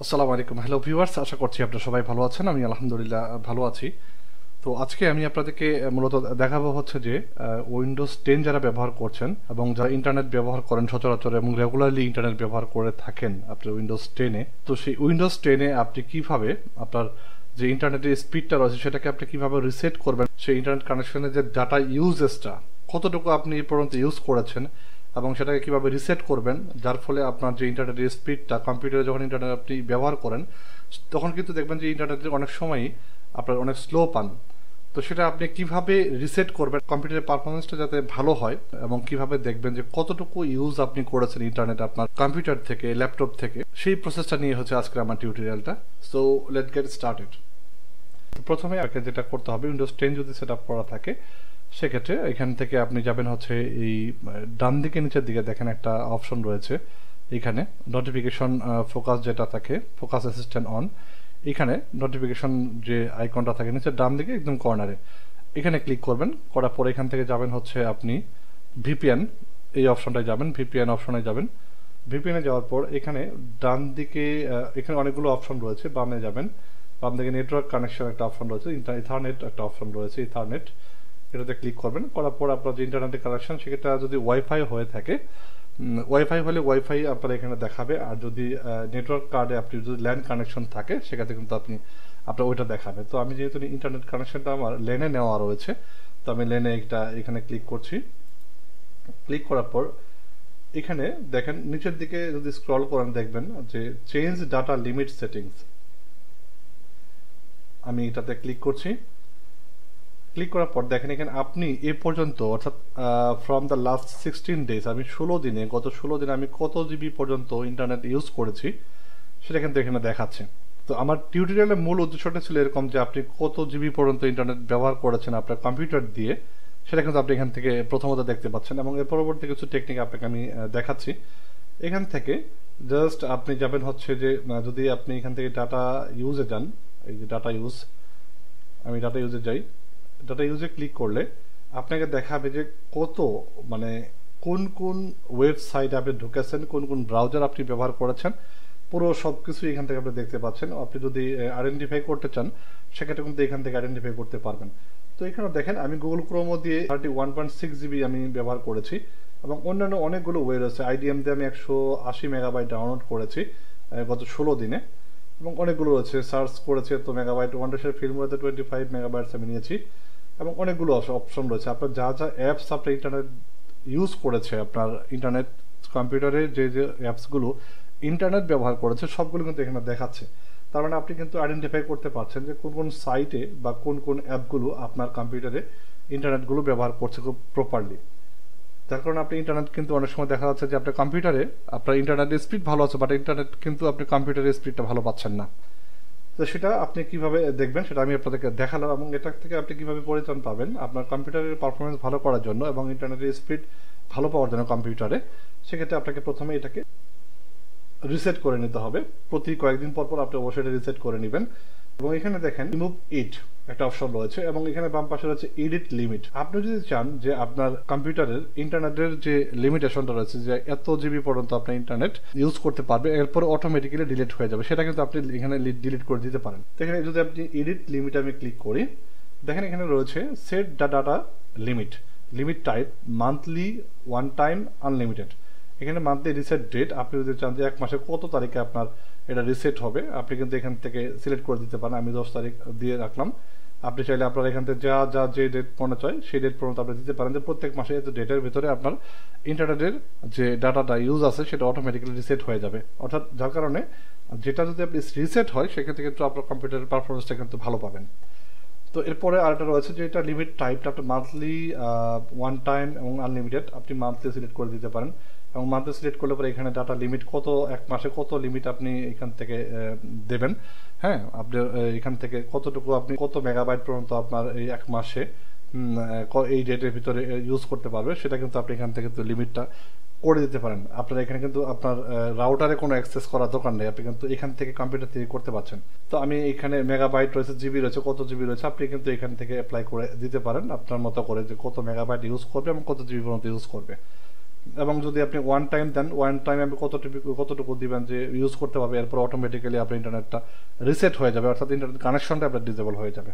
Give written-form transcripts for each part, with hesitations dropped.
আসসালামু আলাইকুম। Hello viewers, আশা করছি আপনারা সবাই ভালো আছেন। আমি আলহামদুলিল্লাহ ভালো আছি। তো আজকে আমি আপনাদেরকে মূলত দেখাবো হচ্ছে যে উইন্ডোজ 10 যারা ব্যবহার করছেন এবং যারা ইন্টারনেট ব্যবহার করেন সচরাচর এবং রেগুলারলি ইন্টারনেট ব্যবহার করে থাকেন আপনার উইন্ডোজ 10-এ, তো সেই উইন্ডোজ 10-এ আপনি কিভাবে আপনার যে ইন্টারনেটের স্পিডটা রয়েছে সেটাকে আপনি কিভাবে রিসেট করবেন, সেই ইন্টারনেট কানেকশনের যে ডাটা ইউজেসটা কতটুকু আপনি এই পর্যন্ত ইউজ করেছেন এবং সেটাকে কিভাবে রিসেট করবেন, যার ফলে আপনার যে ইন্টারনেটের স্পিডটা কম্পিউটারে যখন ইন্টারনেট আপনি ব্যবহার করেন তখন কিন্তু দেখবেন যে ইন্টারনেটের অনেক সময়ই আপনার অনেক স্লো পান। তো সেটা আপনি কিভাবে রিসেট করবেন কম্পিউটারের পারফরমেন্সটা যাতে ভালো হয় এবং কিভাবে দেখবেন যে কতটুকু ইউজ আপনি করেছেন ইন্টারনেট আপনার কম্পিউটার থেকে ল্যাপটপ থেকে, সেই প্রসেসটা নিয়ে হচ্ছে আজকে আমার টিউটোরিয়ালটা। So let's get started. তো প্রথমে আপনাকে যেটা করতে হবে, উইন্ডোজ 10 যদি সেট আপ করা থাকে সেক্ষেত্রে এখান থেকে আপনি যাবেন হচ্ছে এই ডান দিকে নিচের দিকে দেখেন একটা অপশন রয়েছে, এখানে নোটিফিকেশন ফোকাস যেটা থাকে, ফোকাস অ্যাসিস্ট্যান্ট অন, এখানে নোটিফিকেশন যে আইকনটা থাকে নিচে ডান দিকে একদম কর্নারে, এখানে ক্লিক করবেন। করার পর এখান থেকে যাবেন হচ্ছে আপনি ভিপিএন, এই অপশনটায় যাবেন, ভিপিএন অপশনে যাবেন। ভিপিএনে যাওয়ার পর এখানে ডান দিকে এখানে অনেকগুলো অপশন রয়েছে, বামে যাবেন, বাম দিকে নেটওয়ার্ক কানেকশন একটা অপশন রয়েছে, ইথারনেট একটা অপশন রয়েছে, ইথারনেট এটাতে ক্লিক করবেন। করার পর আপনার যে ইন্টারনেটের কানেকশন সেটা যদি ওয়াইফাই হয়ে থাকে, ওয়াইফাই হলে ওয়াইফাই আপনার এখানে দেখাবে, আর যদি নেটওয়ার্ক কার্ডে আপনি যদি ল্যান্ড কানেকশন থাকে সেক্ষেত্রে কিন্তু আপনার ওইটা দেখাবে। তো আমি যেহেতু ইন্টারনেট কানেকশনটা আমার লেনে নেওয়া রয়েছে, তো আমি লেনে এখানে ক্লিক করছি। ক্লিক করার পর এখানে দেখেন নিচের দিকে যদি স্ক্রল করেন দেখবেন যে চেঞ্জ ডাটা লিমিট সেটিংস, আমি এটাতে ক্লিক করছি। ক্লিক করার পর দেখেন এখানে আপনি এ পর্যন্ত অর্থাৎ ফ্রম দ্য লাস্ট 16 ডেজ, আমি গত 16 দিনে আমি কত জিবি পর্যন্ত ইন্টারনেট ইউজ করেছি সেটা কিন্তু এখানে দেখাচ্ছে। তো আমার টিউটোরিয়ালের মূল উদ্দেশ্যটা ছিল এরকম যে আপনি কত জিবি পর্যন্ত ইন্টারনেট ব্যবহার করেছেন আপনার কম্পিউটার দিয়ে, সেটা কিন্তু আপনি এখান থেকে প্রথমত দেখতে পাচ্ছেন এবং এর পরবর্তী কিছু টেকনিক আপনাকে আমি দেখাচ্ছি। এখান থেকে জাস্ট আপনি যাবেন হচ্ছে যে যদি আপনি এখান থেকে ডাটা ইউজে যান, এই যে ডাটা ইউজ, আমি ডাটা ইউজে যাই, ডাটা ইউজে ক্লিক করলে আপনাকে দেখাবে যে কত মানে কোন কোন ওয়েবসাইট আপনি ঢুকেছেন, কোন কোন ব্রাউজার আপনি ব্যবহার করেছেন, পুরো সব কিছু এখান থেকে আপনি দেখতে পাচ্ছেন। আপনি যদি আইডেন্টিফাই করতে চান সেক্ষেত্রে কিন্তু এখান থেকে আইডেন্টিফাই করতে পারবেন। তো এখানে দেখেন আমি গুগল ক্রোমো দিয়ে 31.6 জিবি আমি ব্যবহার করেছি এবং অন্যান্য অনেকগুলো ওয়ে রয়েছে। আইডিএম দিয়ে আমি 180 মেগাবাইট ডাউনলোড করেছি গত 16 দিনে এবং অনেকগুলো রয়েছে, সার্চ করেছে তো মেগাবাইট, ওয়ান্ডারশেয়ার ফিল্মগুলোতে 25 মেগাবাইটস আমি নিয়েছি এবং অনেকগুলো অপশন রয়েছে। আপনার যা যা অ্যাপস আপনার ইন্টারনেট ইউজ করেছে, আপনার ইন্টারনেট কম্পিউটারে যে যে অ্যাপসগুলো ইন্টারনেট ব্যবহার করেছে সবগুলো কিন্তু এখানে দেখাচ্ছে। তার মানে আপনি কিন্তু আইডেন্টিফাই করতে পারছেন যে কোন কোন সাইটে বা কোন কোন অ্যাপগুলো আপনার কম্পিউটারে ইন্টারনেটগুলো ব্যবহার করছে খুব প্রপারলি। যার কারণে আপনি ইন্টারনেট কিন্তু অনেক সময় দেখা যাচ্ছে যে আপনার কম্পিউটারে আপনার ইন্টারনেটের স্পিড ভালো আছে, বাট ইন্টারনেট কিন্তু আপনি কম্পিউটারের স্পিডটা ভালো পাচ্ছেন না। তো সেটা আপনি কিভাবে দেখবেন সেটা আমি আপনাদেরকে দেখালাম এবং এটা থেকে আপনি কিভাবে পরিত্রাণ পাবেন আপনার কম্পিউটারের পারফরমেন্স ভালো করার জন্য এবং ইন্টারনেটের স্পিড ভালো পাওয়ার জন্য কম্পিউটারে। সেক্ষেত্রে আপনাকে প্রথমে এটাকে রিসেট করে নিতে হবে, প্রতি কয়েকদিন পর পর আপনি অবশ্যই এটা রিসেট করে নেবেন। এবং এখানে দেখেন রিমুভ ইট একটা অপশন রয়েছে এবং এখানে বাম পাশে রয়েছে এডিট লিমিট। আপনি যদি চান যে আপনার কম্পিউটারের ইন্টারনেটের যে লিমিটেশনটা রয়েছে যে এত জিবি পর্যন্ত আপনি ইন্টারনেট ইউজ করতে পারবে, এরপর অটোমেটিক্যালি ডিলিট হয়ে যাবে, সেটা কিন্তু আপনি এখানে ডিলিট করে দিতে পারেন। এখানে যদি আপনি এডিট লিমিট আমি ক্লিক করি, দেখেন এখানে রয়েছে set data limit, limit type monthly, one time, unlimited. এখানে মান্থলি রিসেট ডেট, আপনি যদি চান যে এক মাসে কত তারিখে আপনার এটা রিসেট হবে আপনি কিন্তু এখান থেকে সিলেক্ট করে দিতে পারেন। আমি 10 তারিখ দিয়ে রাখলাম। আপনি চাইলে আপনার এখান থেকে যা যা যে ডেট মনে চায় সেই ডেট পর্যন্ত আপনি দিতে পারেন যে প্রত্যেক মাসে এত ডেটের ভিতরে আপনার ইন্টারনেটের যে ডাটাটা ইউজ আছে সেটা অটোমেটিক্যালি রিসেট হয়ে যাবে। অর্থাৎ যার কারণে যেটা যদি আপনি রিসেট হয় সেক্ষেত্রে কিন্তু আপনার কম্পিউটারের পারফরমেন্সটা কিন্তু ভালো পাবেন। তো এরপরে আরেকটা রয়েছে যে এটা লিমিট টাইপটা আপনি মান্থলি, ওয়ান টাইম এবং আনলিমিটেড আপনি মান্থলি সিলেক্ট করে দিতে পারেন এবং মান্থলি সিলেক্ট করলে পরে এখানে ডাটা লিমিট কত, এক মাসে কত লিমিট আপনি এখান থেকে দেবেন। হ্যাঁ, আপনি এখান থেকে কতটুকু আপনি কত মেগাবাইট পর্যন্ত আপনার এই এক মাসে এই ডেটের ভিতরে ইউজ করতে পারবে সেটা কিন্তু আপনি এখান থেকে লিমিটটা করে দিতে পারেন। আপনার এখানে কিন্তু আপনার রাউটারে কোনো অ্যাক্সেস করার দরকার নেই, আপনি কিন্তু এখান থেকে কম্পিউটার থেকে করতে পারছেন। তো আমি এখানে মেগাবাইট রয়েছে, জিবি রয়েছে, কত জিবি রয়েছে আপনি কিন্তু এখান থেকে অ্যাপ্লাই করে দিতে পারেন আপনার মতো করে যে কত মেগাবাইট ইউজ করবে এবং কত জিবি পর্যন্ত ইউজ করবে। এবং যদি আপনি ওয়ান টাইম দেন, ওয়ান টাইম আপনি কতটুকু দিবেন যে ইউজ করতে পারবে, এরপর অটোমেটিক্যালি আপনার ইন্টারনেটটা রিসেট হয়ে যাবে, অর্থাৎ ইন্টারনেট কানেকশনটা আপনার ডিসেবল হয়ে যাবে।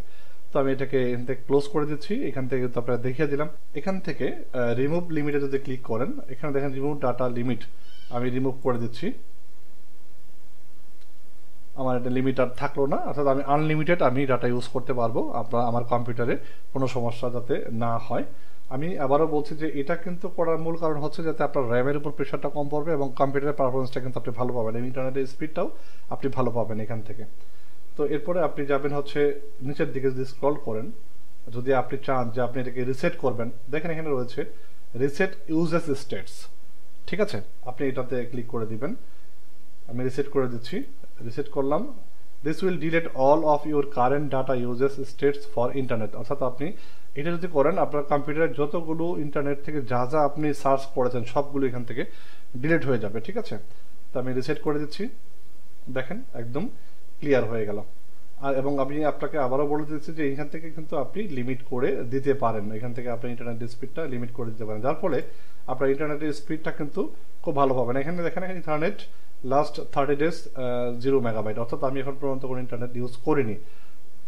তো আমি এটাকে এখান থেকে ক্লোজ করে দিচ্ছি। এখান থেকে তো আপনারা দেখিয়ে দিলাম। এখান থেকে রিমুভ লিমিটে যদি ক্লিক করেন, এখানে দেখেন রিমুভ ডাটা লিমিট, আমি রিমুভ করে দিচ্ছি। আমার এটা লিমিট আর থাকলো না, অর্থাৎ আমি আনলিমিটেড আমি ডাটা ইউজ করতে পারবো আপনার আমার কম্পিউটারে, কোনো সমস্যা যাতে না হয়। আমি আবারও বলছি যে এটা কিন্তু করার মূল কারণ হচ্ছে যাতে আপনার র্যামের উপর প্রেশারটা কম পড়বে এবং কম্পিউটারের পারফরমেন্সটা কিন্তু আপনি ভালো পাবেন এবং ইন্টারনেটের স্পিডটাও আপনি ভালো পাবেন এখান থেকে। তো এরপরে আপনি যাবেন হচ্ছে নিচের দিকে যদি স্ক্রল করেন, যদি আপনি চান যে আপনি এটাকে রিসেট করবেন, দেখেন এখানে রয়েছে রিসেট ইউজেস স্টেটস। ঠিক আছে, আপনি এটাতে ক্লিক করে দিবেন। আমি রিসেট করে দিচ্ছি, রিসেট করলাম। This will delete all of your current data uses states for internet, অর্থাৎ আপনি এটা যদি করেন আপনার কম্পিউটারের যতগুলো ইন্টারনেট থেকে যা যা আপনি সার্চ করেছেন সবগুলো এখান থেকে ডিলিট হয়ে যাবে। ঠিক আছে, তো আমি রিসেট করে দিচ্ছি, দেখেন একদম ক্লিয়ার হয়ে গেল। আর এবং আমি আপনাকে আবারও বলে দিচ্ছি যে এখান থেকে কিন্তু আপনি লিমিট করে দিতে পারেন, এখান থেকে আপনি ইন্টারনেটের স্পিডটা লিমিট করে দিতে পারেন, যার ফলে আপনার ইন্টারনেটের স্পিডটা কিন্তু খুব ভালো পাবেন। এখানে দেখেন ইন্টারনেট লাস্ট 30 days 0 মেগাবাইট, অর্থাৎ আমি এখন পর্যন্ত কোনো ইন্টারনেট ইউজ করিনি।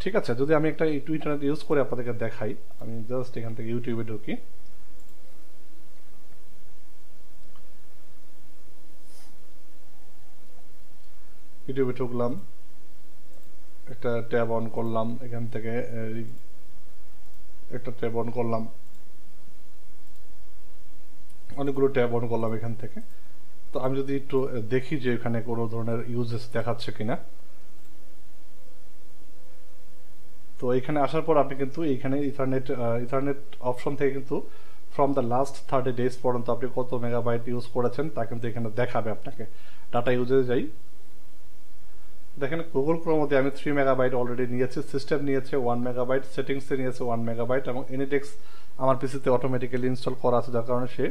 ঠিক আছে, যদি আমি একটা ইন্টারনেট ইউজ করে আপনাদেরকে দেখাই, আমি জাস্ট এখান থেকে ইউটিউবে ঢুকি। ইউটিউবে ঢুকলাম, একটা ট্যাব অন করলাম, এখান থেকে একটা ট্যাব অন করলাম, অনেকগুলো ট্যাব অন করলাম এখান থেকে। তো আমি যদি একটু দেখি যে এখানে কোনো ধরনের ইউজেস দেখাচ্ছে কিনা। তো এখানে আসার পর আপনি কিন্তু এইখানে ইথারনেট অপশন থেকে কিন্তু ফ্রম দ্য লাস্ট 30 days পর্যন্ত আপনি কত মেগাবাইট ইউজ করেছেন তা কিন্তু এখানে দেখাবে আপনাকে। ডাটা ইউজে যাই, দেখেন গুগল ক্রোমতে আমি 3 মেগাবাইট অলরেডি নিয়েছি, সিস্টেম নিয়েছে 1 মেগাবাইট, সেটিংসে নিয়েছে 1 মেগাবাইট এবং এনিটেক্স আমার পিসিতে অটোমেটিক্যালি ইনস্টল করা আছে, যার কারণে সে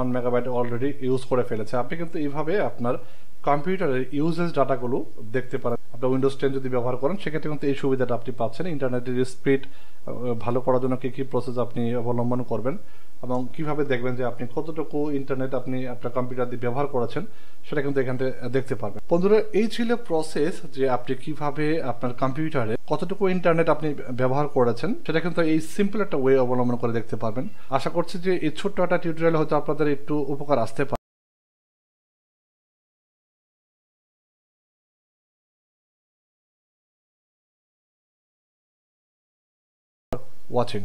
1 মেগাবাইট অলরেডি ইউজ করে ফেলেছে। আপনি কিন্তু এইভাবে আপনার কম্পিউটারের ইউজেস ডাটাগুলো দেখতে পারেন। আপনার উইন্ডোজ 10 যদি ব্যবহার করেন সেক্ষেত্রে কিন্তু এই সুবিধাটা আপনি পাচ্ছেন। ইন্টারনেটের স্পিড ভালো করার জন্য কী কী প্রসেস আপনি অবলম্বন করবেন এবং কিভাবে দেখবেন যে আপনি কতটুকু ইন্টারনেট আপনি আপনার কম্পিউটার দিয়ে ব্যবহার করেছেন সেটা কিন্তু এখান থেকে দেখতে পারবেন। বন্ধুরা, এই ছিল প্রসেস যে আপনি কিভাবে আপনার কম্পিউটারে কতটুকু ইন্টারনেট আপনি ব্যবহার করেছেন সেটা কিন্তু এই সিম্পল একটা ওয়ে অবলম্বন করে দেখতে পারবেন। আশা করছি যে এই ছোট্ট একটা টিউটোরিয়াল হয়তো আপনাদের একটু উপকার আসতে পারে। ওয়াচিং।